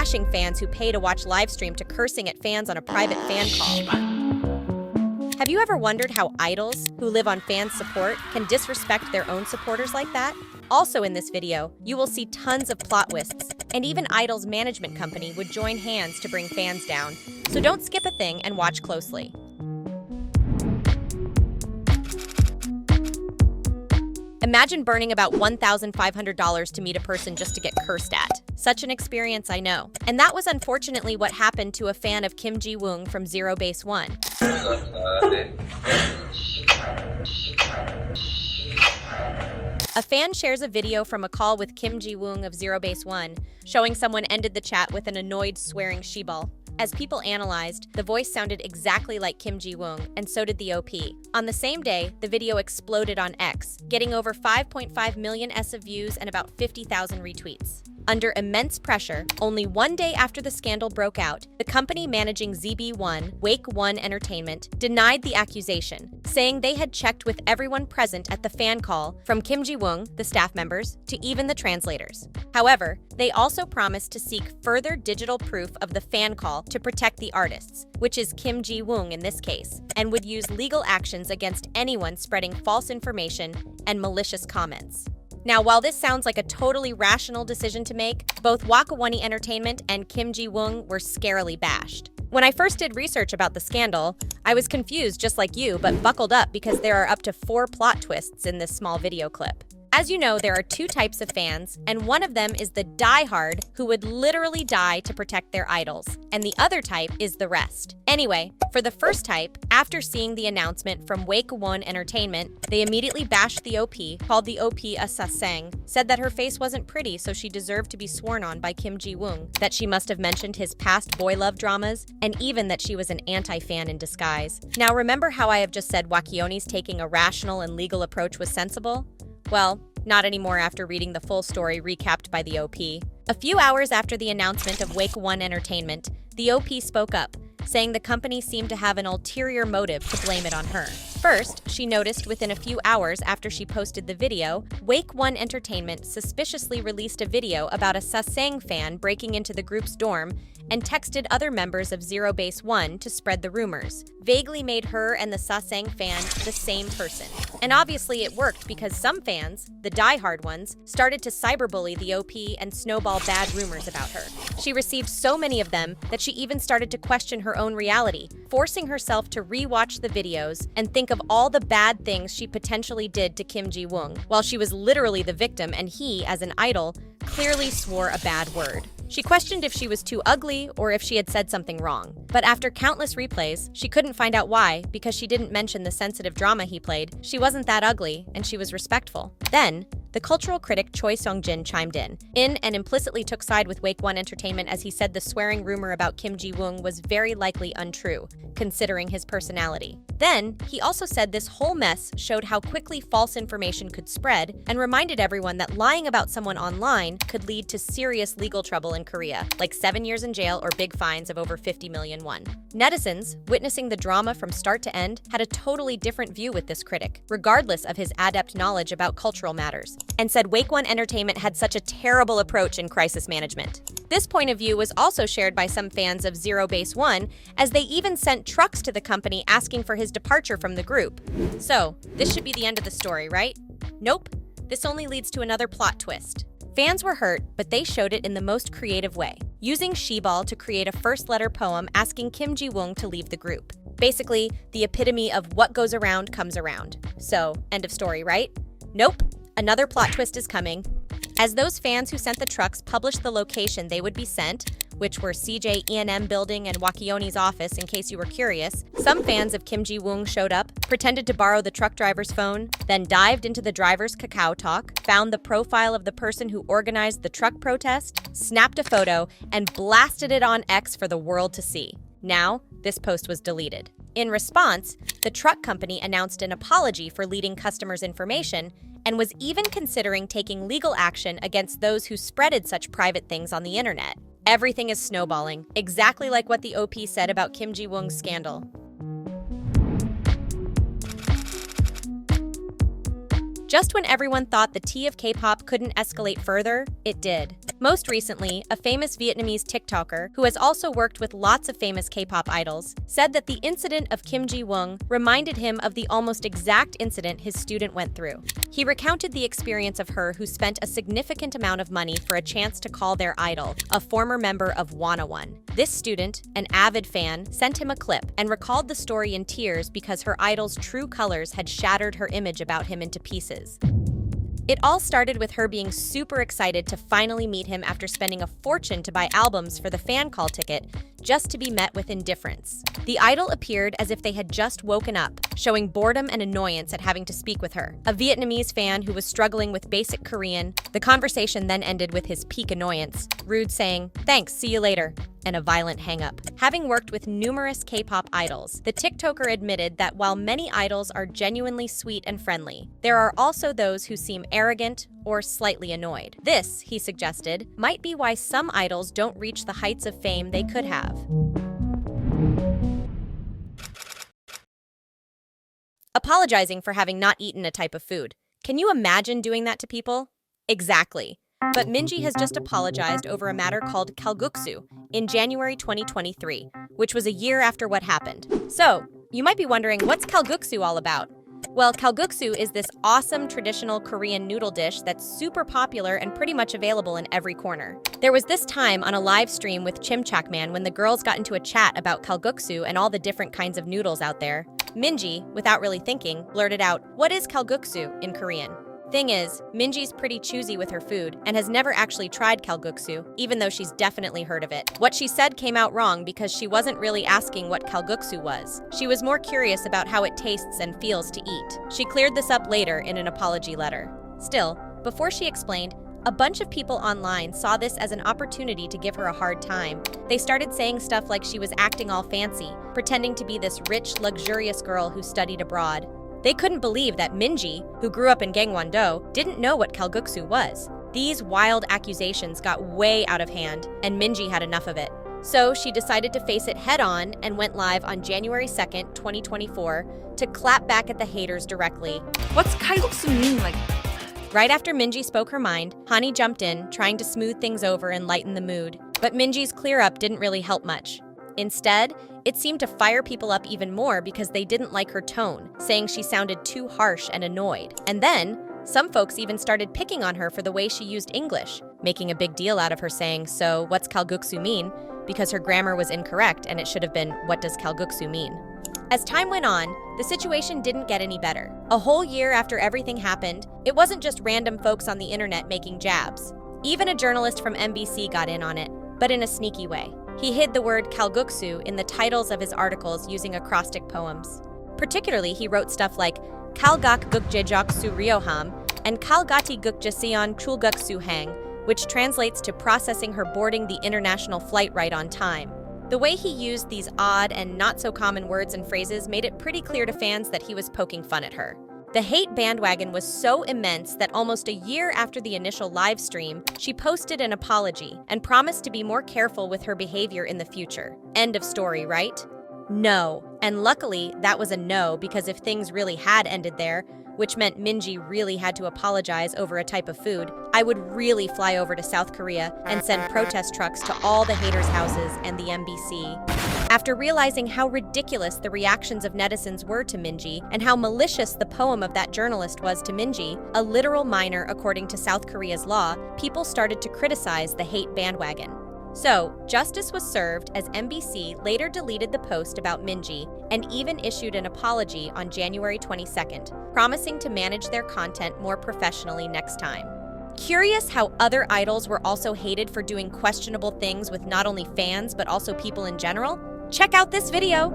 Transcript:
bashing fans who pay to watch livestream to cursing at fans on a private fan call. Have you ever wondered how idols, who live on fans' support, can disrespect their own supporters like that? Also in this video, you will see tons of plot twists, and even Idol's management company would join hands to bring fans down. So don't skip a thing and watch closely. Imagine burning about $1,500 to meet a person just to get cursed at. Such an experience, I know. And that was unfortunately what happened to a fan of Kim Ji Woong from ZEROBASEONE. A fan shares a video from a call with Kim Ji Woong of ZEROBASEONE, showing someone ended the chat with an annoyed swearing sheball. As people analyzed, the voice sounded exactly like Kim Ji Woong, and so did the OP. On the same day, the video exploded on X, getting over 5.5 million views and about 50,000 retweets. Under immense pressure, only one day after the scandal broke out, the company managing ZB1, WAKEone Entertainment, denied the accusation, saying they had checked with everyone present at the fan call, from Kim Ji Woong, the staff members, to even the translators. However, they also promised to seek further digital proof of the fan call to protect the artists, which is Kim Ji Woong in this case, and would use legal actions against anyone spreading false information and malicious comments. Now, while this sounds like a totally rational decision to make, both WANNAONE Entertainment and Kim Ji Woong were scarily bashed. When I first did research about the scandal, I was confused just like you, but buckled up because there are up to 4 plot twists in this small video clip. As you know, there are 2 types of fans, and one of them is the diehard who would literally die to protect their idols, and the other type is the rest. Anyway, for the first type, after seeing the announcement from WAKEone Entertainment, they immediately bashed the OP, called the OP a sasang, said that her face wasn't pretty so she deserved to be sworn on by Kim Ji Woong, that she must have mentioned his past boy love dramas, and even that she was an anti-fan in disguise. Now remember how I have just said WANNAONE's taking a rational and legal approach was sensible? Well, not anymore after reading the full story recapped by the OP. A few hours after the announcement of WAKEone Entertainment, the OP spoke up, saying the company seemed to have an ulterior motive to blame it on her. First, she noticed within a few hours after she posted the video, WAKEone Entertainment suspiciously released a video about a sasang fan breaking into the group's dorm and texted other members of ZEROBASEONE to spread the rumors, vaguely made her and the sasang fan the same person. And obviously it worked because some fans, the diehard ones, started to cyberbully the OP and snowball bad rumors about her. She received so many of them that she even started to question her own reality, forcing herself to re-watch the videos and think of all the bad things she potentially did to Kim Ji Woong, while she was literally the victim and he, as an idol, clearly swore a bad word. She questioned if she was too ugly or if she had said something wrong. But after countless replays, she couldn't find out why because she didn't mention the sensitive drama he played. She wasn't that ugly, and she was respectful. Then, the cultural critic Choi Sung-jin chimed in and implicitly took side with WAKEone Entertainment as he said the swearing rumor about Kim Ji Woong was very likely untrue, considering his personality. Then, he also said this whole mess showed how quickly false information could spread and reminded everyone that lying about someone online could lead to serious legal trouble in Korea, like 7 years in jail or big fines of over 50 million won. Netizens, witnessing the drama from start to end, had a totally different view with this critic, regardless of his adept knowledge about cultural matters, and said WAKEone Entertainment had such a terrible approach in crisis management. This point of view was also shared by some fans of ZEROBASEONE, as they even sent trucks to the company asking for his departure from the group. So, this should be the end of the story, right? Nope. This only leads to another plot twist. Fans were hurt, but they showed it in the most creative way, using sheball to create a first-letter poem asking Kim Ji Woong to leave the group. Basically, the epitome of what goes around comes around. So, end of story, right? Nope. Another plot twist is coming. As those fans who sent the trucks published the location they would be sent, which were cjenm building and WANNAONE's office in case you were curious, some fans of Kim Ji Woong showed up, pretended to borrow the truck driver's phone, then dived into the driver's kakaotalk, found the profile of the person who organized the truck protest, snapped a photo, and blasted it on X for the world to see. Now, this post was deleted. In response, the truck company announced an apology for leading customers' information and was even considering taking legal action against those who spreaded such private things on the internet. Everything is snowballing, exactly like what the OP said about Kim Ji Woong's scandal. Just when everyone thought the tea of K-pop couldn't escalate further, it did. Most recently, a famous Vietnamese TikToker, who has also worked with lots of famous K-pop idols, said that the incident of Ji Woong reminded him of the almost exact incident his student went through. He recounted the experience of her who spent a significant amount of money for a chance to call their idol, a former member of WANNAONE. This student, an avid fan, sent him a clip and recalled the story in tears because her idol's true colors had shattered her image about him into pieces. It all started with her being super excited to finally meet him after spending a fortune to buy albums for the fan call ticket, just to be met with indifference. The idol appeared as if they had just woken up, showing boredom and annoyance at having to speak with her. A Vietnamese fan who was struggling with basic Korean, the conversation then ended with his peak annoyance, rude saying, "Thanks, see you later," and a violent hang-up. Having worked with numerous K-pop idols, the TikToker admitted that while many idols are genuinely sweet and friendly, there are also those who seem arrogant or slightly annoyed. This, he suggested, might be why some idols don't reach the heights of fame they could have. Apologizing for having not eaten a type of food. Can you imagine doing that to people? Exactly. But Minji has just apologized over a matter called kalguksu in January 2023, which was a year after what happened. So, you might be wondering, what's kalguksu all about? Well, kalguksu is this awesome traditional Korean noodle dish that's super popular and pretty much available in every corner. There was this time on a live stream with Chimchakman when the girls got into a chat about kalguksu and all the different kinds of noodles out there. Minji, without really thinking, blurted out, "What is kalguksu in Korean?" Thing is, Minji's pretty choosy with her food and has never actually tried kalguksu, even though she's definitely heard of it. What she said came out wrong because she wasn't really asking what kalguksu was. She was more curious about how it tastes and feels to eat. She cleared this up later in an apology letter. Still, before she explained, a bunch of people online saw this as an opportunity to give her a hard time. They started saying stuff like she was acting all fancy, pretending to be this rich, luxurious girl who studied abroad. They couldn't believe that Minji, who grew up in Gangwon-do, didn't know what kalguksu was. These wild accusations got way out of hand, and Minji had enough of it. So she decided to face it head-on and went live on January 2nd, 2024, to clap back at the haters directly. What's kalguksu mean? Right after Minji spoke her mind, Hanni jumped in, trying to smooth things over and lighten the mood. But Minji's clear-up didn't really help much. Instead, it seemed to fire people up even more because they didn't like her tone, saying she sounded too harsh and annoyed. And then, some folks even started picking on her for the way she used English, making a big deal out of her saying, "So, what's kalguksu mean?" because her grammar was incorrect and it should have been, "What does kalguksu mean?" As time went on, the situation didn't get any better. A whole year after everything happened, it wasn't just random folks on the internet making jabs. Even a journalist from MBC got in on it, but in a sneaky way. He hid the word kalguksu in the titles of his articles using acrostic poems. Particularly, he wrote stuff like Kalgak gukjejok su ryoham and Kalgati gukjeseon chulguk su hang, which translates to processing her boarding the international flight right on time. The way he used these odd and not-so-common words and phrases made it pretty clear to fans that he was poking fun at her. The hate bandwagon was so immense that almost a year after the initial live stream, she posted an apology and promised to be more careful with her behavior in the future. End of story, right? No. And luckily, that was a no, because if things really had ended there, which meant Minji really had to apologize over a type of food, I would really fly over to South Korea and send protest trucks to all the haters' houses and the MBC. After realizing how ridiculous the reactions of netizens were to Minji and how malicious the poem of that journalist was to Minji, a literal minor according to South Korea's law, people started to criticize the hate bandwagon. So, justice was served as MBC later deleted the post about Minji and even issued an apology on January 22nd, promising to manage their content more professionally next time. Curious how other idols were also hated for doing questionable things with not only fans but also people in general? Check out this video!